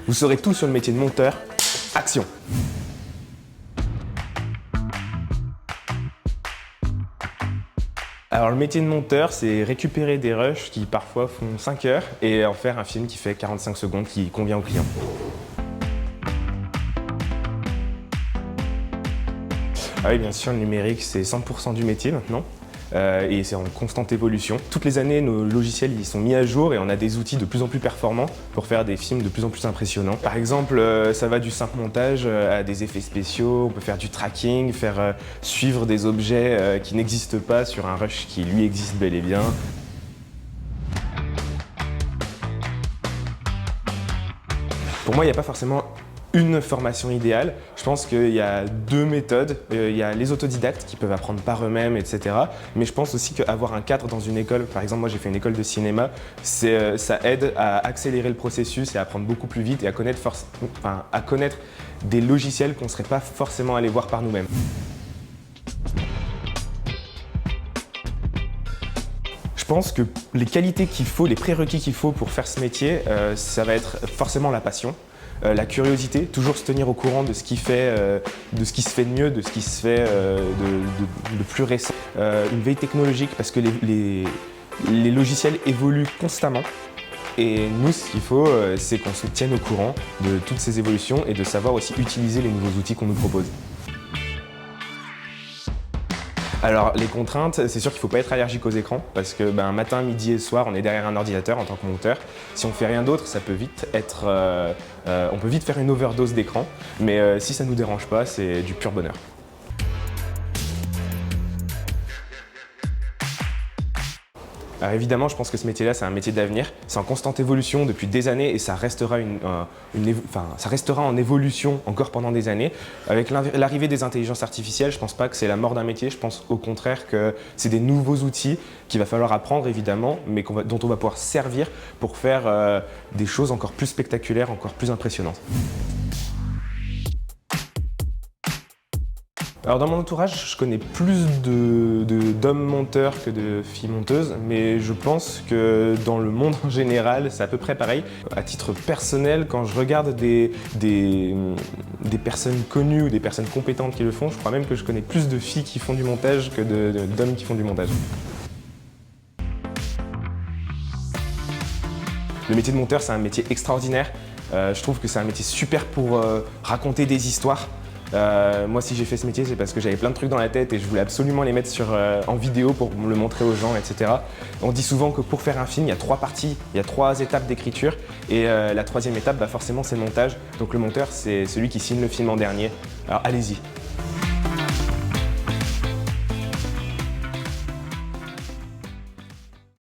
Vous saurez tout sur le métier de monteur. Action! Alors le métier de monteur, c'est récupérer des rushs qui parfois font 5 heures et en faire un film qui fait 45 secondes qui convient au client. Ah oui, bien sûr, le numérique, c'est 100% du métier maintenant. Et c'est en constante évolution. Toutes les années, nos logiciels ils sont mis à jour et on a des outils de plus en plus performants pour faire des films de plus en plus impressionnants. Par exemple, ça va du simple montage à des effets spéciaux, on peut faire du tracking, faire suivre des objets qui n'existent pas sur un rush qui lui existe bel et bien. Pour moi, il n'y a pas forcément une formation idéale. Je pense qu'il y a deux méthodes. Il y a les autodidactes qui peuvent apprendre par eux-mêmes, etc. Mais je pense aussi qu'avoir un cadre dans une école, par exemple moi j'ai fait une école de cinéma, ça aide à accélérer le processus et à apprendre beaucoup plus vite et à connaître des logiciels qu'on ne serait pas forcément allé voir par nous-mêmes. Je pense que les qualités qu'il faut, les prérequis qu'il faut pour faire ce métier, ça va être forcément la passion. La curiosité, toujours se tenir au courant de ce qui se fait de mieux, de ce qui se fait de plus récent. Une veille technologique parce que les logiciels évoluent constamment. Et nous, ce qu'il faut, c'est qu'on se tienne au courant de toutes ces évolutions et de savoir aussi utiliser les nouveaux outils qu'on nous propose. Alors les contraintes, c'est sûr qu'il ne faut pas être allergique aux écrans parce que matin, midi et soir, on est derrière un ordinateur en tant que monteur. Si on ne fait rien d'autre, ça peut vite être, on peut vite faire une overdose d'écran, mais si ça ne nous dérange pas, c'est du pur bonheur. Alors évidemment, je pense que ce métier-là, c'est un métier d'avenir. C'est en constante évolution depuis des années et ça restera en évolution encore pendant des années. Avec l'arrivée des intelligences artificielles, je ne pense pas que c'est la mort d'un métier. Je pense au contraire que c'est des nouveaux outils qu'il va falloir apprendre évidemment, mais dont on va pouvoir servir pour faire des choses encore plus spectaculaires, encore plus impressionnantes. Alors dans mon entourage, je connais plus d'hommes monteurs que de filles monteuses, mais je pense que dans le monde en général, c'est à peu près pareil. À titre personnel, quand je regarde des personnes connues ou des personnes compétentes qui le font, je crois même que je connais plus de filles qui font du montage que d'hommes qui font du montage. Le métier de monteur, c'est un métier extraordinaire. Je trouve que c'est un métier super pour raconter des histoires. Moi, si j'ai fait ce métier, c'est parce que j'avais plein de trucs dans la tête et je voulais absolument les mettre en vidéo pour le montrer aux gens, etc. On dit souvent que pour faire un film, il y a 3 parties, il y a 3 étapes d'écriture et la 3e étape, forcément, c'est le montage. Donc le monteur, c'est celui qui signe le film en dernier. Alors allez-y.